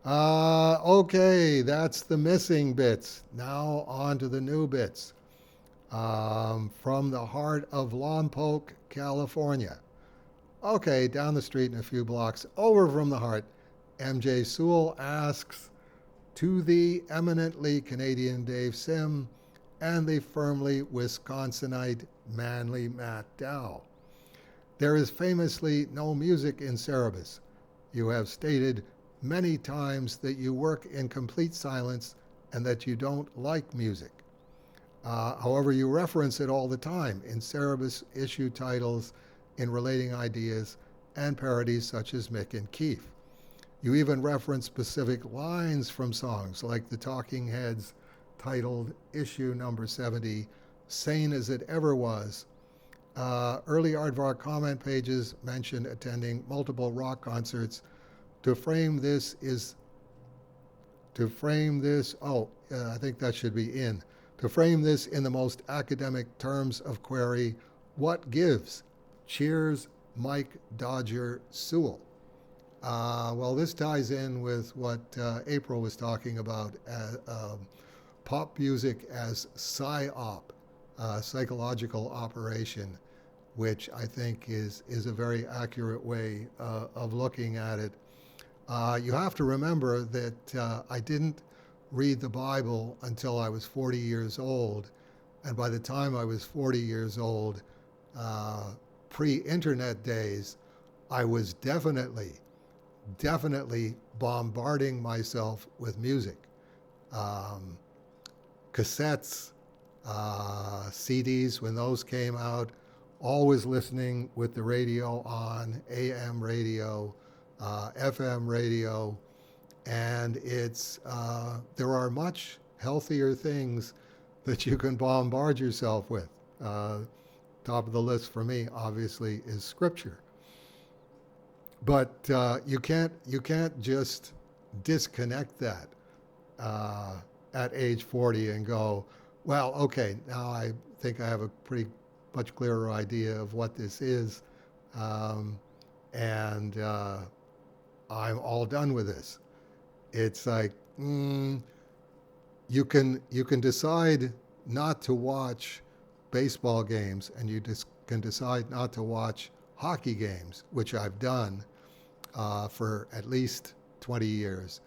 Okay, that's the missing bits. Now on to the new bits. From the heart of Lompoc, California. Okay, down the street and a few blocks over from the heart, MJ Sewall asks, to the eminently Canadian Dave Sim and the firmly Wisconsinite Manly Matt Dow. There is famously no music in Cerebus. You have stated many times that you work in complete silence and that you don't like music. However, you reference it all the time in Cerebus issue titles, in relating ideas, and parodies such as Mick and Keith. You even reference specific lines from songs like the Talking Heads titled issue number 70, Sane as It Ever Was. Early Aardvark comment pages mention attending multiple rock concerts. To frame this, I think that should be in. To frame this in the most academic terms of query, what gives? Cheers, Mike Dodger Sewell. Well, this ties in with what April was talking about, pop music as psyop, psychological operation, which I think is a very accurate way of looking at it. You have to remember that I didn't read the Bible until I was 40 years old. And by the time I was 40 years old, pre-internet days, I was definitely bombarding myself with music. Cassettes, CDs when those came out, always listening with the radio on, AM radio, FM radio, and there are much healthier things that you can bombard yourself with. Top of the list for me, obviously, is scripture. But you can't just disconnect that at age 40 and go, well, okay, now I think I have a pretty much clearer idea of what this is, and I'm all done with this. It's like you can decide not to watch baseball games, and you can decide not to watch hockey games, which I've done for at least 20 years.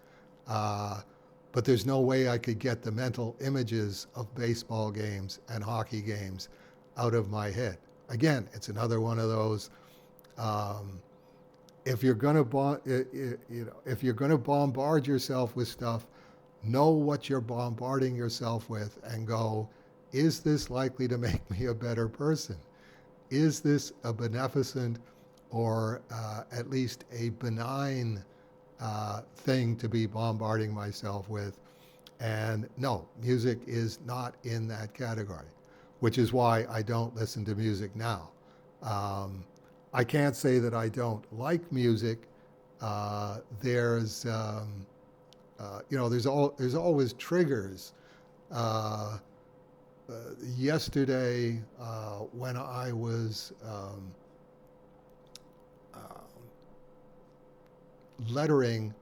But there's no way I could get the mental images of baseball games and hockey games out of my head. Again, it's another one of those. If you're gonna bombard yourself with stuff, know what you're bombarding yourself with, and go, is this likely to make me a better person? Is this a beneficent or at least a benign thing to be bombarding myself with? And no, music is not in that category, which is why I don't listen to music now. I can't say that I don't like music. There's always triggers. Yesterday, when I was lettering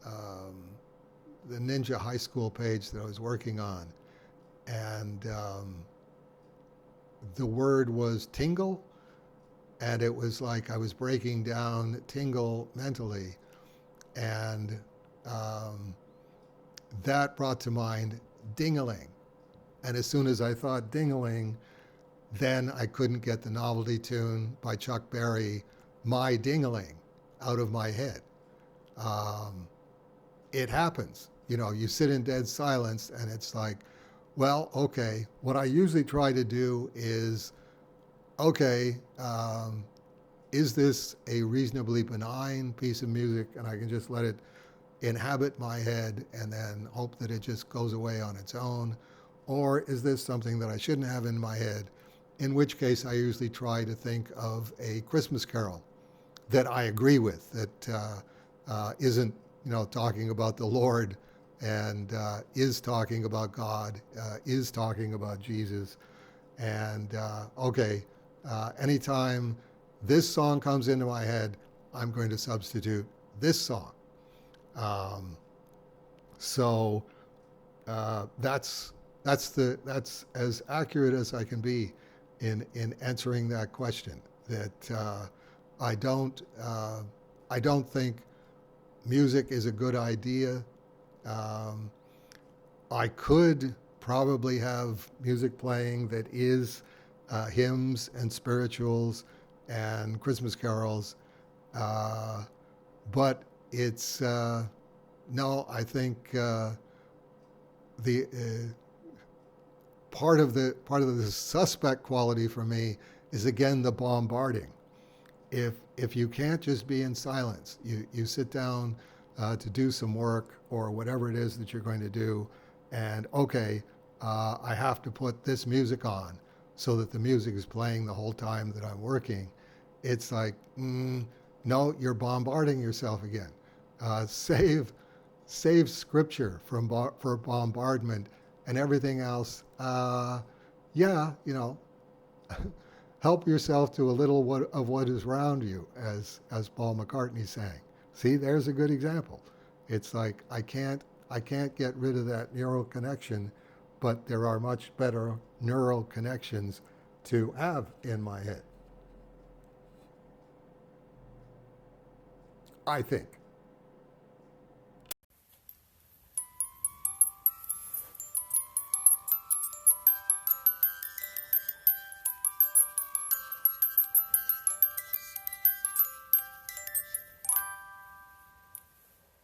the Ninja High School page that I was working on, and the word was tingle, and it was like I was breaking down tingle mentally, and that brought to mind ding-a-ling. And as soon as I thought ding-a-ling, then I couldn't get the novelty tune by Chuck Berry, My Ding-a-ling, out of my head. It happens. You sit in dead silence, and it's like, well, okay, what I usually try to do is, okay, is this a reasonably benign piece of music, and I can just let it inhabit my head and then hope that it just goes away on its own? Or is this something that I shouldn't have in my head? In which case, I usually try to think of a Christmas carol that I agree with, that isn't, talking about the Lord, and is talking about God, is talking about Jesus. And anytime this song comes into my head, I'm going to substitute this song. Um, so that's as accurate as I can be in answering that question. That I don't uh, I don't think music is a good idea. Um, I could probably have music playing that is hymns and spirituals and Christmas carols, uh, but it's no. I think the part of the suspect quality for me is again the bombarding. If you can't just be in silence, you sit down to do some work or whatever it is that you're going to do, and okay, I have to put this music on so that the music is playing the whole time that I'm working. It's like, no, you're bombarding yourself again. Save scripture for bombardment and everything else. Yeah, help yourself to a little of what is around you, as Paul McCartney sang. See, there's a good example. It's like I can't get rid of that neural connection, but there are much better neural connections to have in my head. I think.